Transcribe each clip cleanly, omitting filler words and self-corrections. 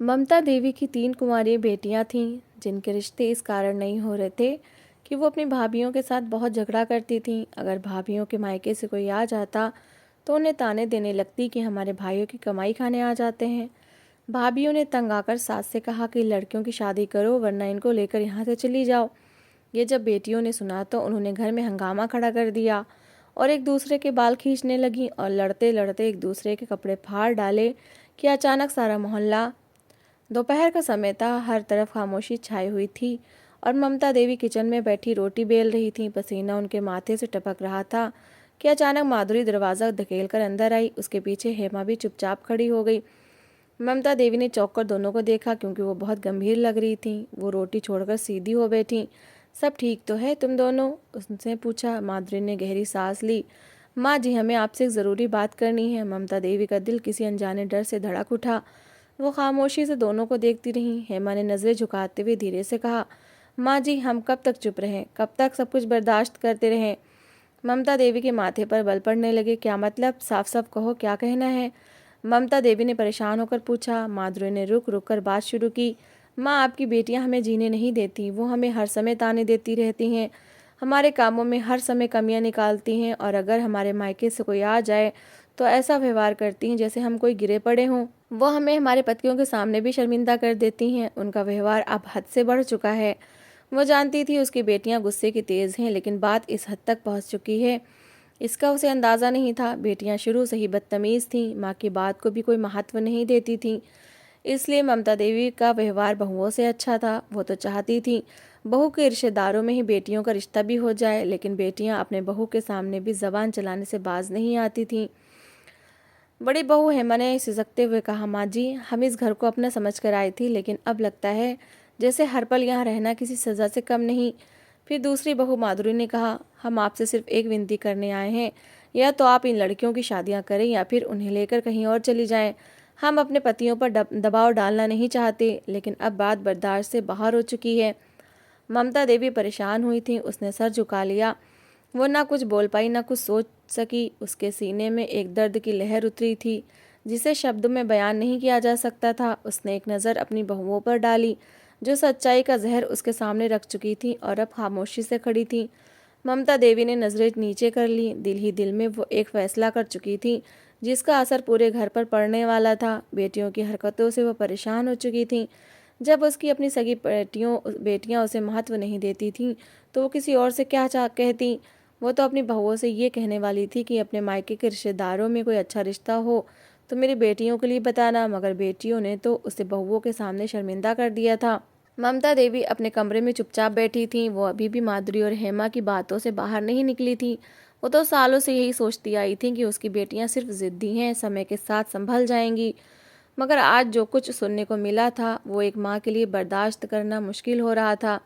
ममता देवी की 3 कुंवारी बेटियां थीं, जिनके रिश्ते इस कारण नहीं हो रहे थे कि वो अपनी भाभीयों के साथ बहुत झगड़ा करती थीं। अगर भाभीयों के मायके से कोई आ जाता तो उन्हें ताने देने लगती कि हमारे भाइयों की कमाई खाने आ जाते हैं। भाभीयों ने तंग आकर सास से कहा कि लड़कियों की शादी करो वरना इनको लेकर यहाँ से चली जाओ। ये जब बेटियों ने सुना तो उन्होंने घर में हंगामा खड़ा कर दिया और एक दूसरे के बाल खींचने लगी और लड़ते लड़ते एक दूसरे के कपड़े फाड़ डाले कि अचानक सारा मोहल्ला। दोपहर का समय था, हर तरफ खामोशी छाई हुई थी और ममता देवी किचन में बैठी रोटी बेल रही थी। पसीना उनके माथे से टपक रहा था कि अचानक माधुरी दरवाज़ा धकेल कर अंदर आई। उसके पीछे हेमा भी चुपचाप खड़ी हो गई। ममता देवी ने चौंक कर दोनों को देखा क्योंकि वो बहुत गंभीर लग रही थी। वो रोटी छोड़कर सीधी हो बैठी। सब ठीक तो है तुम दोनों? उसने पूछा। माधुरी ने गहरी सांस ली। माँ जी, हमें आपसे एक ज़रूरी बात करनी है। ममता देवी का दिल किसी अनजाने डर से धड़क उठा। वो खामोशी से दोनों को देखती रही। हेमा ने नज़रें झुकाते हुए धीरे से कहा, माँ जी, हम कब तक चुप रहें? कब तक सब कुछ बर्दाश्त करते रहें? ममता देवी के माथे पर बल पड़ने लगे। क्या मतलब? साफ साफ कहो, क्या कहना है? ममता देवी ने परेशान होकर पूछा। माधुरी ने रुक रुक कर बात शुरू की। माँ, आपकी बेटियां हमें जीने नहीं देती। वो हमें हर समय ताने देती रहती हैं, हमारे कामों में हर समय कमियां निकालती हैं और अगर हमारे मायके से कोई आ जाए तो ऐसा व्यवहार करती हैं जैसे हम कोई गिरे पड़े हों। वो हमें हमारे पतियों के सामने भी शर्मिंदा कर देती हैं। उनका व्यवहार अब हद से बढ़ चुका है। वो जानती थी उसकी बेटियां गुस्से की तेज़ हैं, लेकिन बात इस हद तक पहुंच चुकी है इसका उसे अंदाज़ा नहीं था। बेटियां शुरू से ही बदतमीज़ थीं, माँ की बात को भी कोई महत्व नहीं देती थीं। इसलिए ममता देवी का व्यवहार बहुओं से अच्छा था। वो तो चाहती थी बहू के रिश्तेदारों में ही बेटियों का रिश्ता भी हो जाए, लेकिन बेटियां अपने बहू के सामने भी जबान चलाने से बाज नहीं आती थीं। बड़ी बहू हेमा ने सिसकते हुए कहा, माँ जी, हम इस घर को अपना समझ कर आई थी, लेकिन अब लगता है जैसे हर पल यहाँ रहना किसी सज़ा से कम नहीं। फिर दूसरी बहू माधुरी ने कहा, हम आपसे सिर्फ एक विनती करने आए हैं, या तो आप इन लड़कियों की शादियाँ करें या फिर उन्हें लेकर कहीं और चली जाएं। हम अपने पतियों पर दबाव डालना नहीं चाहते, लेकिन अब बात बर्दाश्त से बाहर हो चुकी है। ममता देवी परेशान हुई थी। उसने सर झुका लिया। वो ना कुछ बोल पाई ना कुछ सोच सकी। उसके सीने में एक दर्द की लहर उतरी थी जिसे शब्दों में बयान नहीं किया जा सकता था। उसने एक नज़र अपनी बहुओं पर डाली जो सच्चाई का जहर उसके सामने रख चुकी थी और अब खामोशी से खड़ी थी। ममता देवी ने नज़रें नीचे कर ली। दिल ही दिल में वो एक फैसला कर चुकी थी जिसका असर पूरे घर पर पड़ने वाला था। बेटियों की हरकतों से वो परेशान हो चुकी थी। जब उसकी अपनी सगी बेटियां उसे महत्व नहीं देती थीं तो वो किसी और से क्या कहती। वो तो अपनी बहुओं से ये कहने वाली थी कि अपने मायके के रिश्तेदारों में कोई अच्छा रिश्ता हो तो मेरी बेटियों के लिए बताना, मगर बेटियों ने तो उसे बहुओं के सामने शर्मिंदा कर दिया था। ममता देवी अपने कमरे में चुपचाप बैठी थीं। वो अभी भी माधुरी और हेमा की बातों से बाहर नहीं निकली थी। वो तो सालों से यही सोचती आई थी कि उसकी बेटियां सिर्फ ज़िद्दी हैं, समय के साथ संभल जाएंगी। मगर आज जो कुछ सुनने को मिला था वो एक माँ के लिए बर्दाश्त करना मुश्किल हो रहा था।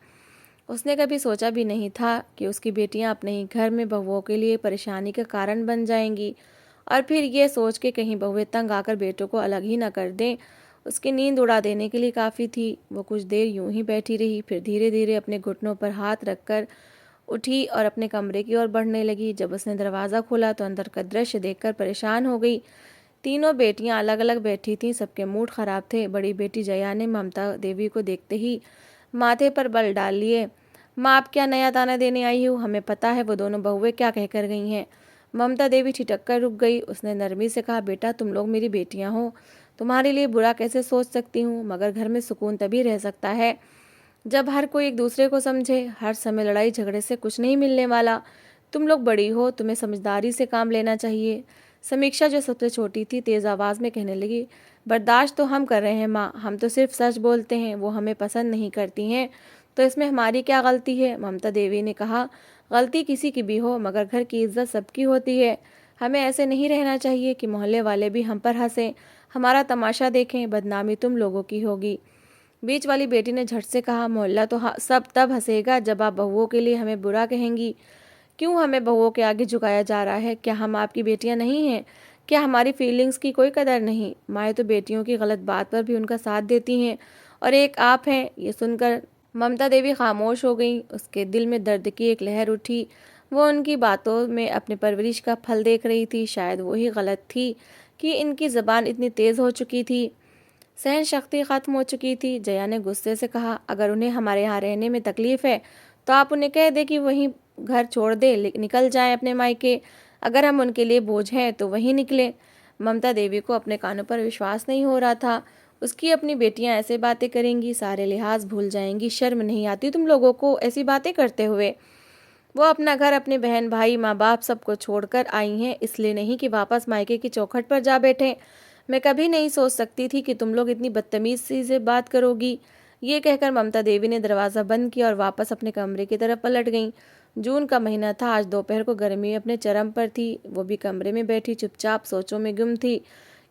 उसने कभी सोचा भी नहीं था कि उसकी बेटियां अपने ही घर में बहुओं के लिए परेशानी का कारण बन जाएंगी और फिर ये सोच के कहीं बहुएं तंग आकर बेटों को अलग ही ना कर दें उसकी नींद उड़ा देने के लिए काफ़ी थी। वो कुछ देर यूं ही बैठी रही, फिर धीरे धीरे अपने घुटनों पर हाथ रखकर उठी और अपने कमरे की ओर बढ़ने लगी। जब उसने दरवाज़ा खोला तो अंदर का दृश्य देखकर परेशान हो गई। तीनों बेटियां अलग अलग बैठी थीं, सबके मूड खराब थे। बड़ी बेटी जया ने ममता देवी को देखते ही माथे पर बल डाल लिए। माँ, आप क्या नया ताना देने आई हो? हमें पता है वो दोनों बहुएं क्या कहकर गई हैं। ममता देवी ठिठक कर रुक गई। उसने नरमी से कहा, बेटा, तुम लोग मेरी बेटियां हो, तुम्हारे लिए बुरा कैसे सोच सकती हूँ, मगर घर में सुकून तभी रह सकता है जब हर कोई एक दूसरे को समझे। हर समय लड़ाई झगड़े से कुछ नहीं मिलने वाला। तुम लोग बड़ी हो, तुम्हें समझदारी से काम लेना चाहिए। समीक्षा, जो सबसे छोटी थी, तेज़ आवाज़ में कहने लगी, बर्दाश्त तो हम कर रहे हैं माँ, हम तो सिर्फ सच बोलते हैं। वो हमें पसंद नहीं करती हैं तो इसमें हमारी क्या गलती है? ममता देवी ने कहा, गलती किसी की भी हो मगर घर की इज्जत सबकी होती है। हमें ऐसे नहीं रहना चाहिए कि मोहल्ले वाले भी हम पर हंसें, हमारा तमाशा देखें। बदनामी तुम लोगों की होगी। बीच वाली बेटी ने झट से कहा, मोहल्ला तो सब तब हंसेगा जब आप बहुओं के लिए हमें बुरा कहेंगी। क्यों हमें बहुओं के आगे झुकाया जा रहा है? क्या हम आपकी बेटियां नहीं हैं? क्या हमारी फीलिंग्स की कोई कदर नहीं? माएँ तो बेटियों की गलत बात पर भी उनका साथ देती हैं और एक आप हैं। ये सुनकर ममता देवी खामोश हो गई। उसके दिल में दर्द की एक लहर उठी। वो उनकी बातों में अपने परवरिश का फल देख रही थी। शायद वही गलत थी कि इनकी ज़बान इतनी तेज़ हो चुकी थी। सहन शक्ति खत्म हो चुकी थी। जया ने गुस्से से कहा, अगर उन्हें हमारे यहाँ रहने में तकलीफ है तो आप उन्हें कह दे कि वहीं घर छोड़ दे, निकल जाएं अपने मायके। अगर हम उनके लिए बोझ हैं तो वहीं निकले। ममता देवी को अपने कानों पर विश्वास नहीं हो रहा था। उसकी अपनी बेटियां ऐसे बातें करेंगी, सारे लिहाज भूल जाएंगी। शर्म नहीं आती तुम लोगों को ऐसी बातें करते हुए? वो अपना घर, अपने बहन भाई, माँ बाप सबको छोड़कर आई हैं, इसलिए नहीं कि वापस मायके की चौखट पर जा बैठे। मैं कभी नहीं सोच सकती थी कि तुम लोग इतनी बदतमीजी से बात करोगी। ये कहकर ममता देवी ने दरवाज़ा बंद किया और वापस अपने कमरे की तरफ पलट गईं। जून का महीना था। आज दोपहर को गर्मी अपने चरम पर थी। वो भी कमरे में बैठी चुपचाप सोचों में गुम थी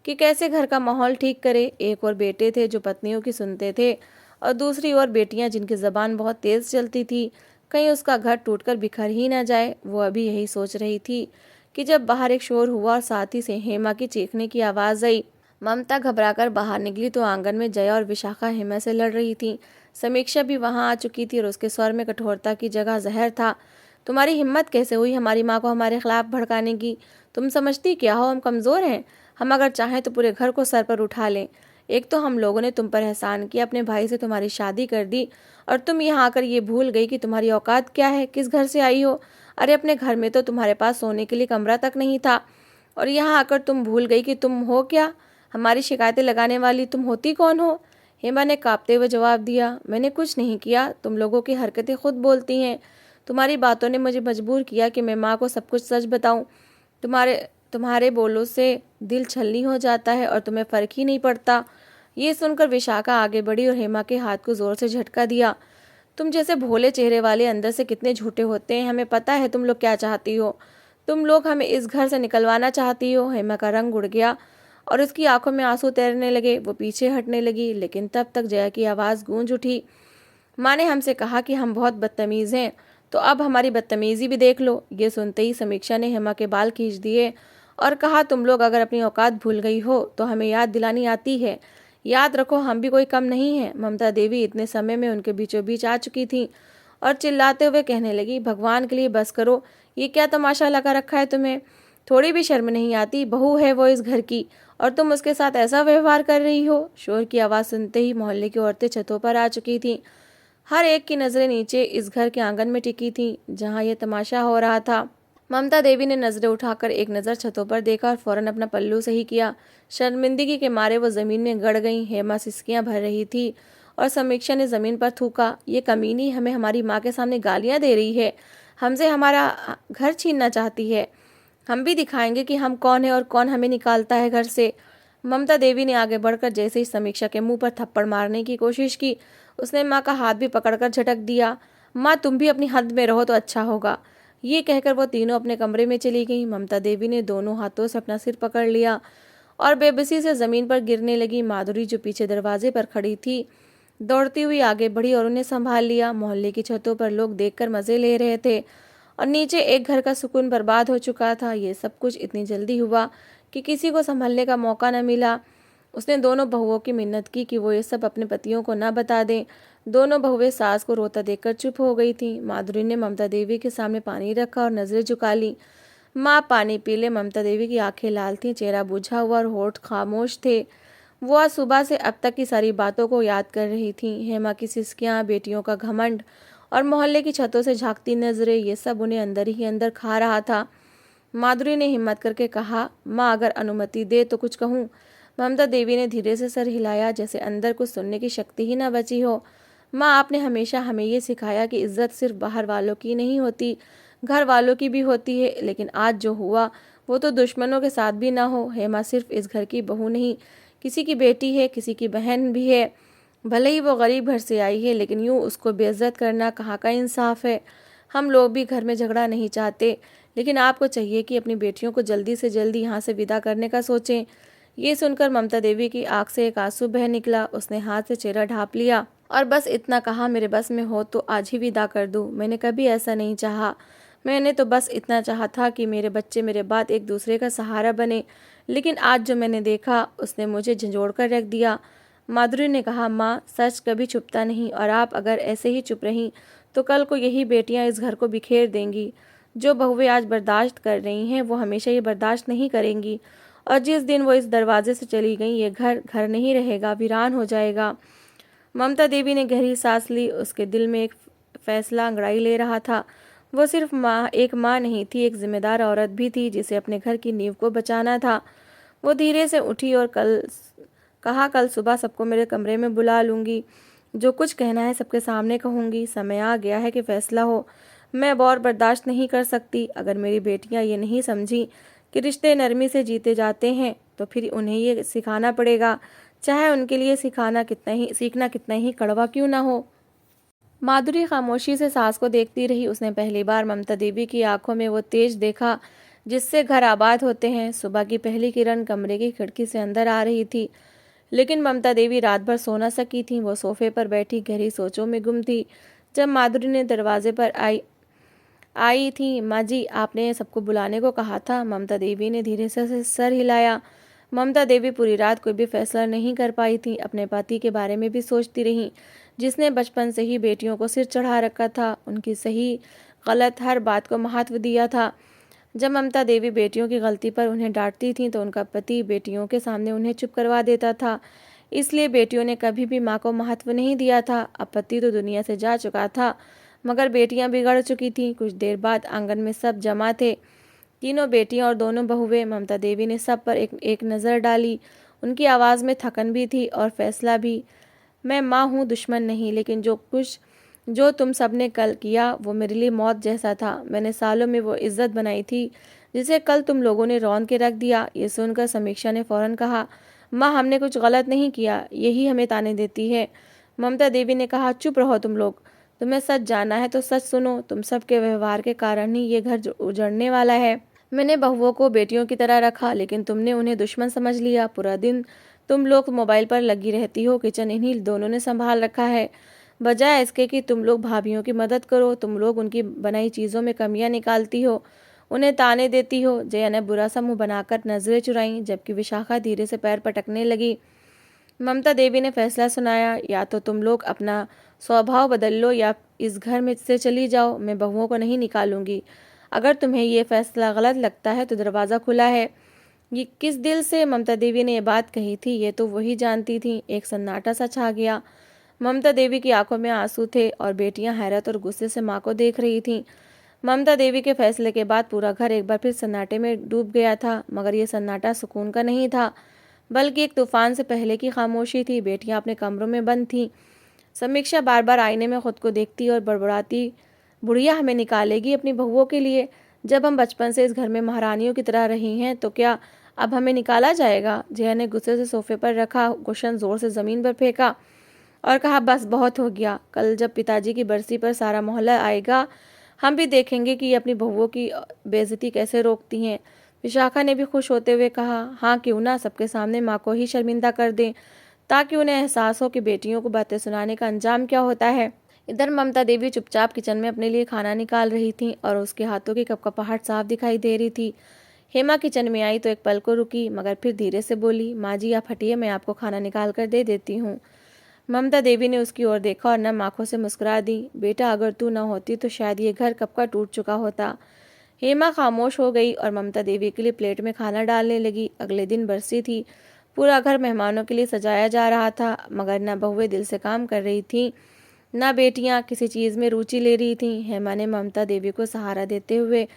कि कैसे घर का माहौल ठीक करे। एक और बेटे थे जो पत्नियों की सुनते थे, और दूसरी ओर बेटियां जिनकी ज़बान बहुत तेज़ चलती थी। कहीं उसका घर टूटकर बिखर ही ना जाए। वो अभी यही सोच रही थी कि जब बाहर एक शोर हुआ और साथ ही से हेमा की चीखने की आवाज़ आई। ममता घबराकर बाहर निकली तो आंगन में जया और विशाखा हेमा से लड़ रही थीं। समीक्षा भी वहां आ चुकी थी और उसके स्वर में कठोरता की जगह जहर था। तुम्हारी हिम्मत कैसे हुई हमारी माँ को हमारे खिलाफ भड़काने की? तुम समझती क्या हो हम कमज़ोर हैं? हम अगर चाहें तो पूरे घर को सर पर उठा लें। एक तो हम लोगों ने तुम पर एहसान किया, अपने भाई से तुम्हारी शादी कर दी, और तुम यहाँ आकर ये भूल गई कि तुम्हारी औकात क्या है, किस घर से आई हो। अरे अपने घर में तो तुम्हारे पास सोने के लिए कमरा तक नहीं था, और यहाँ आकर तुम भूल गई कि तुम हो क्या। हमारी शिकायतें लगाने वाली तुम होती कौन हो? हेमा ने कांपते हुए जवाब दिया, मैंने कुछ नहीं किया। तुम लोगों की हरकतें खुद बोलती हैं। तुम्हारी बातों ने मुझे मजबूर किया कि मैं माँ को सब कुछ सच बताऊं। तुम्हारे बोलों से दिल छलनी हो जाता है और तुम्हें फर्क ही नहीं पड़ता। ये सुनकर विशाखा आगे बढ़ी और हेमा के हाथ को जोर से झटका दिया। तुम जैसे भोले चेहरे वाले अंदर से कितने झूठे होते हैं। हमें पता है तुम लोग क्या चाहती हो। तुम लोग हमें इस घर से निकलवाना चाहती हो। हेमा का रंग उड़ गया और उसकी आंखों में आंसू तैरने लगे। वो पीछे हटने लगी, लेकिन तब तक जया की आवाज़ गूंज उठी, माँ ने हमसे कहा कि हम बहुत बदतमीज़ हैं, तो अब हमारी बदतमीज़ी भी देख लो। ये सुनते ही समीक्षा ने हेमा के बाल खींच दिए और कहा, तुम लोग अगर अपनी औकात भूल गई हो तो हमें याद दिलानी आती है। याद रखो हम भी कोई कम नहीं है। ममता देवी इतने समय में उनके बीचों बीच आ चुकी थी और चिल्लाते हुए कहने लगी, भगवान के लिए बस करो। ये क्या तमाशा लगा रखा है तुम्हें? थोड़ी भी शर्म नहीं आती? बहू है वो इस घर की और तुम उसके साथ ऐसा व्यवहार कर रही हो। शोर की आवाज़ सुनते ही मोहल्ले की औरतें छतों पर आ चुकी थीं। हर एक की नज़रें नीचे इस घर के आंगन में टिकी थीं जहाँ यह तमाशा हो रहा था। ममता देवी ने नज़रें उठाकर एक नज़र छतों पर देखा और फौरन अपना पल्लू सही किया। शर्मिंदगी के मारे वो ज़मीन में गड़ गईं। हेमा सिसकियां भर रही थी और समीक्षा ने ज़मीन पर थूका, ये कमीनी हमें हमारी माँ के सामने गालियाँ दे रही है, हमसे हमारा घर छीनना चाहती है। हम भी दिखाएंगे कि हम कौन है और कौन हमें निकालता है घर से। ममता देवी ने आगे बढ़कर जैसे ही समीक्षा के मुंह पर थप्पड़ मारने की कोशिश की, उसने माँ का हाथ भी पकड़कर झटक दिया। माँ तुम भी अपनी हद में रहो तो अच्छा होगा। ये कहकर वो तीनों अपने कमरे में चली गईं। ममता देवी ने दोनों हाथों से अपना सिर पकड़ लिया और बेबसी से ज़मीन पर गिरने लगी। माधुरी जो पीछे दरवाजे पर खड़ी थी, दौड़ती हुई आगे बढ़ी और उन्हें संभाल लिया। मोहल्ले की छतों पर लोग देखकर मज़े ले रहे थे और नीचे एक घर का सुकून बर्बाद हो चुका था। ये सब कुछ इतनी जल्दी हुआ कि किसी को संभलने का मौका न मिला। उसने दोनों बहुओं की मिन्नत की कि वो ये सब अपने पतियों को न बता दें। दोनों बहुएं सास को रोता देखकर चुप हो गई थीं। माधुरी ने ममता देवी के सामने पानी रखा और नजरें झुका ली। माँ पानी पी ले। ममता देवी की आंखें लाल थीं, चेहरा बुझा हुआ और होठ खामोश थे। वो आज सुबह से अब तक की सारी बातों को याद कर रही थीं। हेमा की सिसकियाँ, बेटियों का घमंड और मोहल्ले की छतों से झांकती नजरें, ये सब उन्हें अंदर ही अंदर खा रहा था। माधुरी ने हिम्मत करके कहा, माँ अगर अनुमति दे तो कुछ कहूँ। ममता देवी ने धीरे से सर हिलाया, जैसे अंदर कुछ सुनने की शक्ति ही न बची हो। माँ आपने हमेशा हमें ये सिखाया कि इज्जत सिर्फ बाहर वालों की नहीं होती, घर वालों की भी होती है, लेकिन आज जो हुआ वो तो दुश्मनों के साथ भी ना हो। हेमा सिर्फ इस घर की बहू नहीं, किसी की बेटी है, किसी की बहन भी है। भले ही वो गरीब घर से आई है, लेकिन यूँ उसको बेइज्जत करना कहाँ का इंसाफ है। हम लोग भी घर में झगड़ा नहीं चाहते, लेकिन आपको चाहिए कि अपनी बेटियों को जल्दी से जल्दी यहाँ से विदा करने का सोचें। ये सुनकर ममता देवी की आंख से एक आंसू बह निकला। उसने हाथ से चेहरा ढांप लिया और बस इतना कहा, मेरे बस में हो तो आज ही विदा कर दूं। मैंने कभी ऐसा नहीं चाहा। मैंने तो बस इतना चाहा था कि मेरे बच्चे मेरे बाद एक दूसरे का सहारा बने, लेकिन आज जो मैंने देखा उसने मुझे झंझोड़ कर रख दिया। माधुरी ने कहा, माँ सच कभी छुपता नहीं, और आप अगर ऐसे ही चुप रहीं तो कल को यही बेटियां इस घर को बिखेर देंगी। जो बहुएं आज बर्दाश्त कर रही हैं वो हमेशा ये बर्दाश्त नहीं करेंगी, और जिस दिन वो इस दरवाजे से चली गई ये घर घर नहीं रहेगा, वीरान हो जाएगा। ममता देवी ने गहरी सांस ली। उसके दिल में एक फैसला अंगड़ाई ले रहा था। वो सिर्फ एक माँ नहीं थी, एक जिम्मेदार औरत भी थी जिसे अपने घर की नींव को बचाना था। वो धीरे से उठी और कल सुबह सबको मेरे कमरे में बुला लूँगी। जो कुछ कहना है सबके सामने कहूँगी। समय आ गया है कि फैसला हो। मैं अब और बर्दाश्त नहीं कर सकती। अगर मेरी बेटियाँ ये नहीं समझी कि रिश्ते नरमी से जीते जाते हैं तो फिर उन्हें ये सिखाना पड़ेगा, चाहे उनके लिए सीखना कितना ही कड़वा क्यों ना हो। माधुरी खामोशी से सास को देखती रही। उसने पहली बार ममता देवी की आंखों में वो तेज देखा जिससे घर आबाद होते हैं। सुबह की पहली किरण कमरे की खिड़की से अंदर आ रही थी, लेकिन ममता देवी रात भर सो न सकी थी। वो सोफे पर बैठी गहरी सोचों में गुम थी। जब माधुरी ने दरवाजे पर आई थी। माँ जी, आपने सबको बुलाने को कहा था। ममता देवी ने धीरे से सर हिलाया। ममता देवी पूरी रात कोई भी फैसला नहीं कर पाई थी। अपने पति के बारे में भी सोचती रही, जिसने बचपन से ही बेटियों को सिर चढ़ा रखा था, उनकी सही गलत हर बात को महत्व दिया था। जब ममता देवी बेटियों की गलती पर उन्हें डांटती थी तो उनका पति बेटियों के सामने उन्हें चुप करवा देता था। इसलिए बेटियों ने कभी भी माँ को महत्व नहीं दिया था। अब पति तो दुनिया से जा चुका था, मगर बेटियां बिगड़ चुकी थीं। कुछ देर बाद आंगन में सब जमा थे, तीनों बेटियां और दोनों बहुएं। ममता देवी ने सब पर एक नज़र डाली। उनकी आवाज़ में थकन भी थी और फैसला भी। मैं माँ हूँ, दुश्मन नहीं, लेकिन जो तुम सब ने कल किया वो मेरे लिए मौत जैसा था। मैंने सालों में वो इज्जत बनाई थी जिसे कल तुम लोगों ने रौंद के रख दिया। ये सुनकर समीक्षा ने फौरन कहा, माँ हमने कुछ गलत नहीं किया, यही हमें ताने देती है। ममता देवी ने कहा, चुप रहो तुम लोग। तुम्हें सच जानना है तो सच सुनो। तुम सबके व्यवहार के कारण ही ये घर उजड़ने वाला है। मैंने बहुओं को बेटियों की तरह रखा, लेकिन तुमने उन्हें दुश्मन समझ लिया। पूरा दिन तुम लोग मोबाइल पर लगी रहती हो। किचन इन्हीं दोनों ने संभाल रखा है, बजाय इसके कि तुम लोग भाभियों की मदद करो। तुम लोग उनकी बनाई चीज़ों में कमियां निकालती हो, उन्हें ताने देती हो। जया ने बुरा सा मुंह बनाकर नजरें चुराईं, जबकि विशाखा धीरे से पैर पटकने लगी। ममता देवी ने फैसला सुनाया, या तो तुम लोग अपना स्वभाव बदल लो या इस घर में से चली जाओ। मैं बहुओं को नहीं निकालूंगी। अगर तुम्हें ये फैसला गलत लगता है तो दरवाज़ा खुला है। ये किस दिल से ममता देवी ने ये बात कही थी, ये तो वही जानती थी। एक सन्नाटा सा छा गया। ममता देवी की आंखों में आंसू थे और बेटियां हैरत और गुस्से से माँ को देख रही थीं। ममता देवी के फैसले के बाद पूरा घर एक बार फिर सन्नाटे में डूब गया था, मगर ये सन्नाटा सुकून का नहीं था, बल्कि एक तूफान से पहले की खामोशी थी। बेटियां अपने कमरों में बंद थीं। समीक्षा बार बार आईने में खुद को देखती और बड़बड़ाती, बुढ़िया हमें निकालेगी अपनी बहुओं के लिए। जब हम बचपन से इस घर में महारानियों की तरह रही हैं तो क्या अब हमें निकाला जाएगा? जया ने गुस्से से सोफे पर रखा कुशन जोर से ज़मीन पर फेंका और कहा, बस बहुत हो गया। कल जब पिताजी की बरसी पर सारा मोहल्ला आएगा, हम भी देखेंगे कि ये अपनी बहुओं की बेइज्जती कैसे रोकती हैं। विशाखा ने भी खुश होते हुए कहा, हाँ क्यों ना, सबके सामने माँ को ही शर्मिंदा कर दें ताकि उन्हें एहसास हो कि बेटियों को बातें सुनाने का अंजाम क्या होता है। इधर ममता देवी चुपचाप किचन में अपने लिए खाना निकाल रही थी और उसके हाथों की कपकपाहट साफ दिखाई दे रही थी। हेमा किचन में आई तो एक पल को रुकी, मगर फिर धीरे से बोली, माँ जी आप हटिए, मैं आपको खाना निकाल कर दे देती हूँ। ममता देवी ने उसकी ओर देखा और नम आंखों से मुस्कुरा दी, बेटा अगर तू न होती तो शायद ये घर कब का टूट चुका होता। हेमा खामोश हो गई और ममता देवी के लिए प्लेट में खाना डालने लगी। अगले दिन बरसी थी। पूरा घर मेहमानों के लिए सजाया जा रहा था, मगर न बहुएं दिल से काम कर रही थीं, न बेटियां किसी चीज़ में रुचि ले रही थीं। हेमा ने ममता देवी को सहारा देते हुए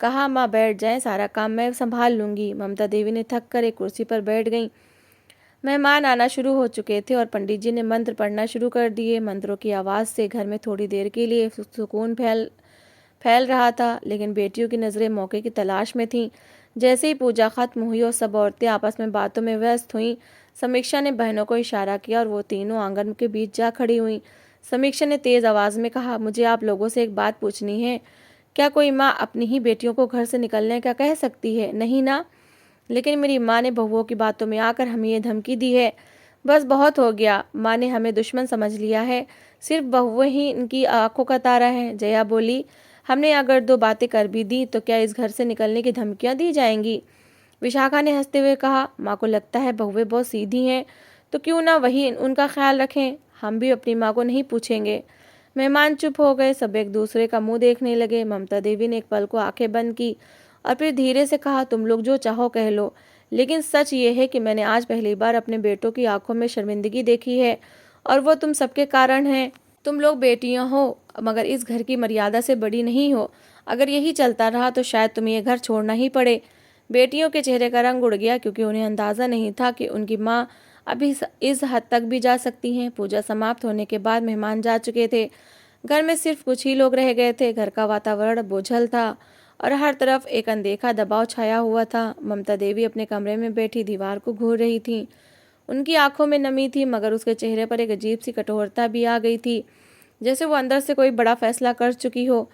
कहा, माँ बैठ जाएं, सारा काम मैं संभाल लूँगी। ममता देवी ने थक कर एक कुर्सी पर बैठ गईं। मेहमान आना शुरू हो चुके थे और पंडित जी ने मंत्र पढ़ना शुरू कर दिए। मंत्रों की आवाज़ से घर में थोड़ी देर के लिए सुकून फैल रहा था, लेकिन बेटियों की नज़रें मौके की तलाश में थीं। जैसे ही पूजा खत्म हुई और सब औरतें आपस में बातों में व्यस्त हुईं, समीक्षा ने बहनों को इशारा किया और वो तीनों आंगन के बीच जा खड़ी हुईं। समीक्षा ने तेज़ आवाज़ में कहा, मुझे आप लोगों से एक बात पूछनी है। क्या कोई माँ अपनी ही बेटियों को घर से निकलने का कह सकती है? नहीं ना। लेकिन मेरी माँ ने बहुओं की बातों में आकर हमें ये धमकी दी है। बस बहुत हो गया। माँ ने हमें दुश्मन समझ लिया है। सिर्फ बहुएं ही इनकी आंखों का तारा है। जया बोली, हमने अगर दो बातें कर भी दी तो क्या इस घर से निकलने की धमकियाँ दी जाएंगी? विशाखा ने हंसते हुए कहा, माँ को लगता है बहुएं बहुत सीधी हैं, तो क्यों ना वही उनका ख्याल रखें। हम भी अपनी माँ को नहीं पूछेंगे। मेहमान चुप हो गए। सब एक दूसरे का मुंह देखने लगे। ममता देवी ने एक पल को आंखें बंद की और फिर धीरे से कहा, तुम लोग जो चाहो कह लो, लेकिन सच ये है कि मैंने आज पहली बार अपने बेटों की आंखों में शर्मिंदगी देखी है, और वो तुम सबके कारण है। तुम लोग बेटियां हो मगर इस घर की मर्यादा से बड़ी नहीं हो। अगर यही चलता रहा तो शायद तुम्हें ये घर छोड़ना ही पड़े। बेटियों के चेहरे का रंग उड़ गया, क्योंकि उन्हें अंदाजा नहीं था कि उनकी माँ अभी इस हद तक भी जा सकती हैं। पूजा समाप्त होने के बाद मेहमान जा चुके थे। घर में सिर्फ कुछ ही लोग रह गए थे। घर का वातावरण बोझल था और हर तरफ एक अनदेखा दबाव छाया हुआ था। ममता देवी अपने कमरे में बैठी दीवार को घूर रही थी। उनकी आंखों में नमी थी, मगर उसके चेहरे पर एक अजीब सी कठोरता भी आ गई थी, जैसे वो अंदर से कोई बड़ा फैसला कर चुकी हो।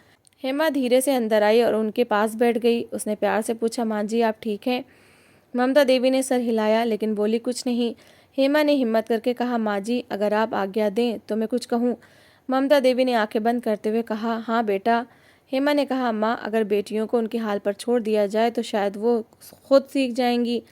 हेमा धीरे से अंदर आई और उनके पास बैठ गई। उसने प्यार से पूछा, माँ जी आप ठीक हैं? ममता देवी ने सर हिलाया लेकिन बोली कुछ नहीं। हेमा ने हिम्मत करके कहा, माँ जी अगर आप आज्ञा दें तो मैं कुछ कहूँ। ममता देवी ने आंखें बंद करते हुए कहा, हाँ बेटा। हेमा ने कहा, माँ अगर बेटियों को उनके हाल पर छोड़ दिया जाए तो शायद वो खुद सीख जाएंगी।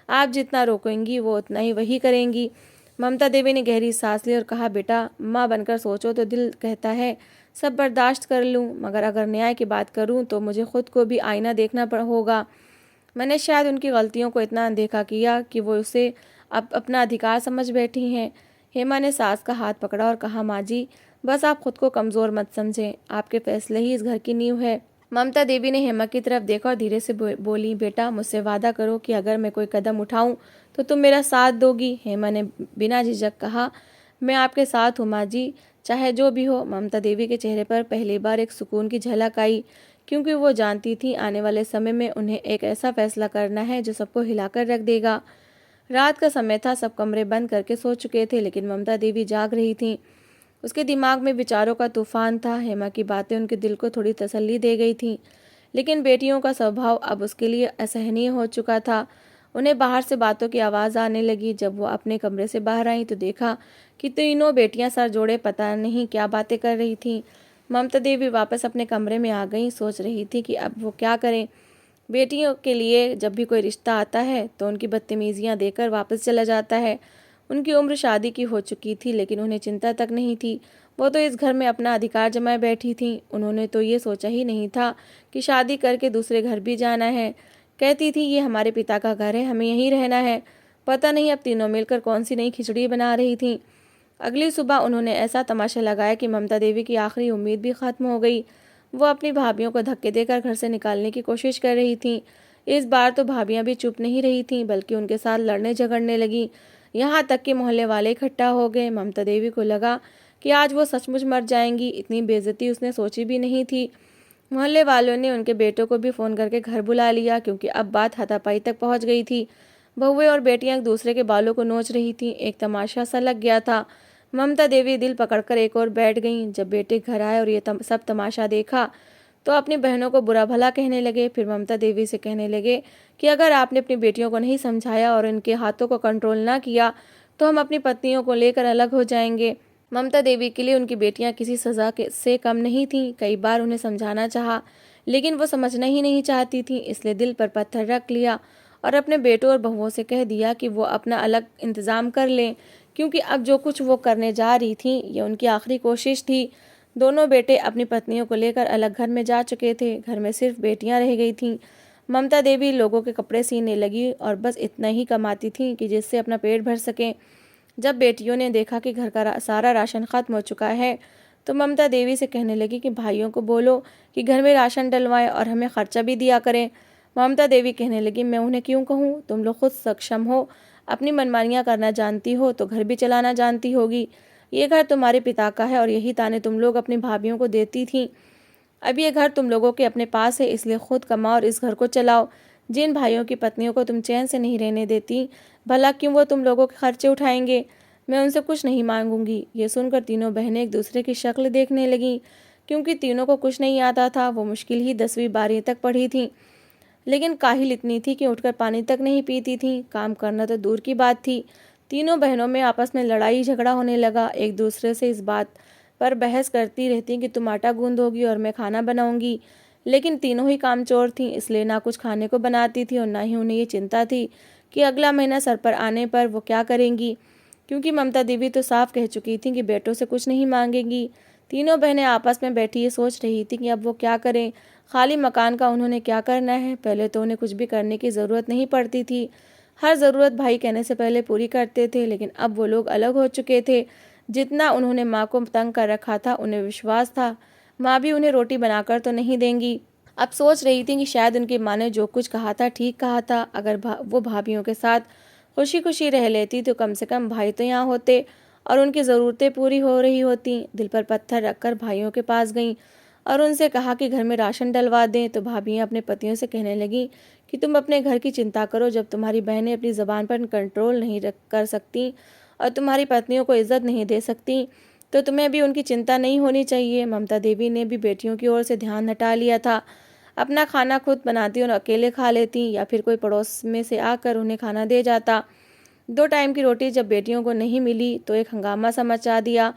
आप जितना रोकेंगी वो उतना ही वही करेंगी। ममता देवी ने गहरी सांस ली और कहा, बेटा माँ बनकर सोचो तो दिल कहता है सब बर्दाश्त कर लूँ, मगर अगर न्याय की बात करूँ तो मुझे खुद को भी आईना देखना होगा। मैंने शायद उनकी गलतियों को इतना अनदेखा किया कि वो उसे अब अपना अधिकार समझ बैठी हैं। हेमा ने सास का हाथ पकड़ा और कहा, माँ जी बस आप खुद को कमज़ोर मत समझें, आपके फैसले ही इस घर की नींव है। ममता देवी ने हेमा की तरफ देखा और धीरे से बोली, बेटा मुझसे वादा करो कि अगर मैं कोई कदम उठाऊं तो तुम मेरा साथ दोगी। हेमा ने बिना झिझक कहा, मैं आपके साथ हूँ माँ जी, चाहे जो भी हो। ममता देवी के चेहरे पर पहली बार एक सुकून की झलक आई, क्योंकि वो जानती थी आने वाले समय में उन्हें एक ऐसा फैसला करना है जो सबको हिलाकर रख देगा। रात का समय था, सब कमरे बंद करके सो चुके थे, लेकिन ममता देवी जाग रही थी। उसके दिमाग में विचारों का तूफान था। हेमा की बातें उनके दिल को थोड़ी तसल्ली दे गई थी, लेकिन बेटियों का स्वभाव अब उसके लिए असहनीय हो चुका था। उन्हें बाहर से बातों की आवाज़ आने लगी। जब वो अपने कमरे से बाहर आई तो देखा कि तीनों बेटियां सर जोड़े पता नहीं क्या बातें कर रही थीं। ममता देवी वापस अपने कमरे में आ गई। सोच रही थी कि अब वो क्या करें। बेटियों के लिए जब भी कोई रिश्ता आता है तो उनकी बदतमीजियां देकर वापस चला जाता है। उनकी उम्र शादी की हो चुकी थी, लेकिन उन्हें चिंता तक नहीं थी। वो तो इस घर में अपना अधिकार जमाए बैठी थीं। उन्होंने तो ये सोचा ही नहीं था कि शादी करके दूसरे घर भी जाना है। कहती थी ये हमारे पिता का घर है, हमें यहीं रहना है। पता नहीं अब तीनों मिलकर कौन सी नई खिचड़ी बना रही थीं। अगली सुबह उन्होंने ऐसा तमाशा लगाया कि ममता देवी की आखिरी उम्मीद भी खत्म हो गई। वो अपनी भाभियों को धक्के देकर घर से निकालने की कोशिश कर रही थीं। इस बार तो भाभियां भी चुप नहीं रही थीं, बल्कि उनके साथ लड़ने झगड़ने लगी। यहाँ तक कि मोहल्ले वाले इकट्ठा हो गए। ममता देवी को लगा कि आज वो सचमुच मर जाएंगी। इतनी बेइज्जती उसने सोची भी नहीं थी। मोहल्ले वालों ने उनके बेटों को भी फ़ोन करके घर बुला लिया, क्योंकि अब बात हाथापाई तक पहुंच गई थी। बहुएं और बेटियां एक दूसरे के बालों को नोच रही थीं। एक तमाशा सा लग गया था। ममता देवी दिल पकड़कर एक और बैठ गईं। जब बेटे घर आए और ये सब तमाशा देखा तो अपनी बहनों को बुरा भला कहने लगे। फिर ममता देवी से कहने लगे कि अगर आपने अपनी बेटियों को नहीं समझाया और इनके हाथों को कंट्रोल ना किया तो हम अपनी पत्नियों को लेकर अलग हो जाएंगे। ममता देवी के लिए उनकी बेटियां किसी सज़ा से कम नहीं थीं। कई बार उन्हें समझाना चाहा, लेकिन वो समझना ही नहीं चाहती थी। इसलिए दिल पर पत्थर रख लिया और अपने बेटों और बहुओं से कह दिया कि वो अपना अलग इंतज़ाम कर लें, क्योंकि अब जो कुछ वो करने जा रही थी ये उनकी आखिरी कोशिश थी। दोनों बेटे अपनी पत्नियों को लेकर अलग घर में जा चुके थे। घर में सिर्फ बेटियां रह गई थीं। ममता देवी लोगों के कपड़े सीने लगी और बस इतना ही कमाती थी कि जिससे अपना पेट भर सकें। जब बेटियों ने देखा कि घर का सारा राशन खत्म हो चुका है तो ममता देवी से कहने लगी कि भाइयों को बोलो कि घर में राशन डलवाएं और हमें खर्चा भी दिया करें। ममता देवी कहने लगी, मैं उन्हें क्यों कहूँ, तुम लोग खुद सक्षम हो, अपनी मनमानियाँ करना जानती हो तो घर भी चलाना जानती होगी। ये घर तुम्हारे पिता का है और यही ताने तुम लोग अपनी भाभियों को देती थी। अब ये घर तुम लोगों के अपने पास है, इसलिए खुद कमाओ और इस घर को चलाओ। जिन भाइयों की पत्नियों को तुम चैन से नहीं रहने देती, भला क्यों वो तुम लोगों के खर्चे उठाएंगे। मैं उनसे कुछ नहीं मांगूंगी। ये सुनकर तीनों बहनें एक दूसरे की शक्ल देखने लगीं, क्योंकि तीनों को कुछ नहीं आता था। वो मुश्किल ही 10वीं 12वीं तक पढ़ी थीं, लेकिन काहिल इतनी थी कि उठकर पानी तक नहीं पीती थीं। काम करना तो दूर की बात थी। तीनों बहनों में आपस में लड़ाई झगड़ा होने लगा। एक दूसरे से इस बात पर बहस करती रहती कि तुम आटा गूंदोगी और मैं खाना बनाऊंगी, लेकिन तीनों ही कामचोर थीं, इसलिए ना कुछ खाने को बनाती थी और ना ही उन्हें ये चिंता थी कि अगला महीना सर पर आने पर वो क्या करेंगी, क्योंकि ममता देवी तो साफ कह चुकी थी कि बेटों से कुछ नहीं मांगेंगी। तीनों बहनें आपस में बैठी ये सोच रही थी कि अब वो क्या करें। खाली मकान का उन्होंने क्या करना है। पहले तो उन्हें कुछ भी करने की ज़रूरत नहीं पड़ती थी, हर ज़रूरत भाई कहने से पहले पूरी करते थे, लेकिन अब वो लोग अलग हो चुके थे। जितना उन्होंने माँ को तंग कर रखा था, उन्हें विश्वास था माँ भी उन्हें रोटी बनाकर तो नहीं देंगी। अब सोच रही थी कि शायद उनकी माँ ने जो कुछ कहा था ठीक कहा था। अगर वो भाभीियों के साथ खुशी खुशी रह लेती तो कम से कम भाई तो यहाँ होते और उनकी ज़रूरतें पूरी हो रही होती। दिल पर पत्थर रखकर भाइयों के पास गईं और उनसे कहा कि घर में राशन डलवा दें। तो भाभियाँ अपने पतियों से कहने लगी कि तुम अपने घर की चिंता करो। जब तुम्हारी बहनें अपनी ज़बान पर कंट्रोल नहीं कर सकती और तुम्हारी पत्नियों को इज्जत नहीं दे सकती, तो तुम्हें भी उनकी चिंता नहीं होनी चाहिए। ममता देवी ने भी बेटियों की ओर से ध्यान हटा लिया था। अपना खाना खुद बनाती और अकेले खा लेती, या फिर कोई पड़ोस में से आकर उन्हें खाना दे जाता। 2 टाइम की रोटी जब बेटियों को नहीं मिली तो एक हंगामा सा मचा दिया।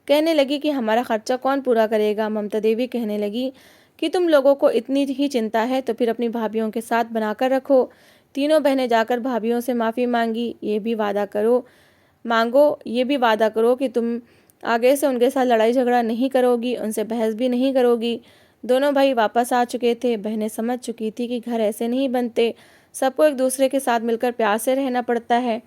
कहने लगी कि हमारा खर्चा कौन पूरा करेगा। ममता देवी कहने लगी कि तुम लोगों को इतनी ही चिंता है तो फिर अपनी भाभीियों के साथ बनाकर रखो। तीनों बहनें जाकर भाभीियों से माफ़ी ये भी वादा करो कि तुम आगे से उनके साथ लड़ाई झगड़ा नहीं करोगी, उनसे बहस भी नहीं करोगी। दोनों भाई वापस आ चुके थे। बहनें समझ चुकी थी कि घर ऐसे नहीं बनते, सबको एक दूसरे के साथ मिलकर प्यार से रहना पड़ता है।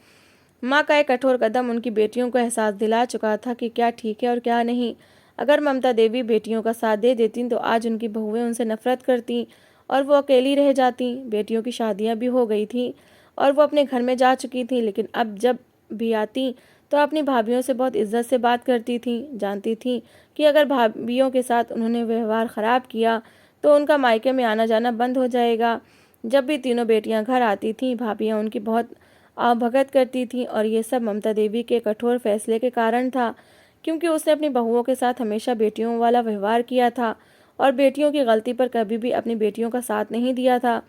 माँ का एक कठोर कदम उनकी बेटियों को एहसास दिला चुका था कि क्या ठीक है और क्या नहीं। अगर ममता देवी बेटियों का साथ दे देती तो आज उनकी बहुएं उनसे नफरत करती और वो अकेली रह जाती। बेटियों की शादियाँ भी हो गई थी और वो अपने घर में जा चुकी थी, लेकिन अब जब भी आती तो अपनी भाभीियों से बहुत इज्जत से बात करती थी। जानती थी कि अगर भाभीियों के साथ उन्होंने व्यवहार ख़राब किया तो उनका मायके में आना जाना बंद हो जाएगा। जब भी तीनों बेटियां घर आती थीं, भाभियां उनकी बहुत आवभगत करती थीं और ये सब ममता देवी के कठोर फैसले के कारण था, क्योंकि उसने अपनी बहुओं के साथ हमेशा बेटियों वाला व्यवहार किया था और बेटियों की गलती पर कभी भी अपनी बेटियों का साथ नहीं दिया था।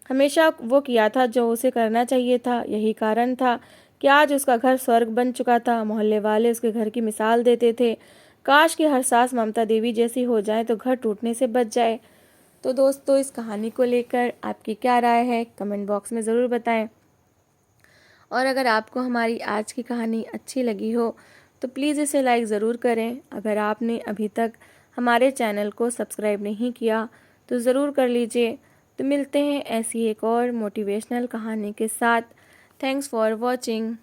हमेशा वो किया था जो उसे करना चाहिए था। यही कारण था कि आज उसका घर स्वर्ग बन चुका था। मोहल्ले वाले उसके घर की मिसाल देते थे। काश कि हर सास ममता देवी जैसी हो जाए तो घर टूटने से बच जाए। तो दोस्तों, इस कहानी को लेकर आपकी क्या राय है, कमेंट बॉक्स में ज़रूर बताएं। और अगर आपको हमारी आज की कहानी अच्छी लगी हो तो प्लीज़ इसे लाइक ज़रूर करें। अगर आपने अभी तक हमारे चैनल को सब्सक्राइब नहीं किया तो ज़रूर कर लीजिए। तो मिलते हैं ऐसी एक और मोटिवेशनल कहानी के साथ। Thanks for watching.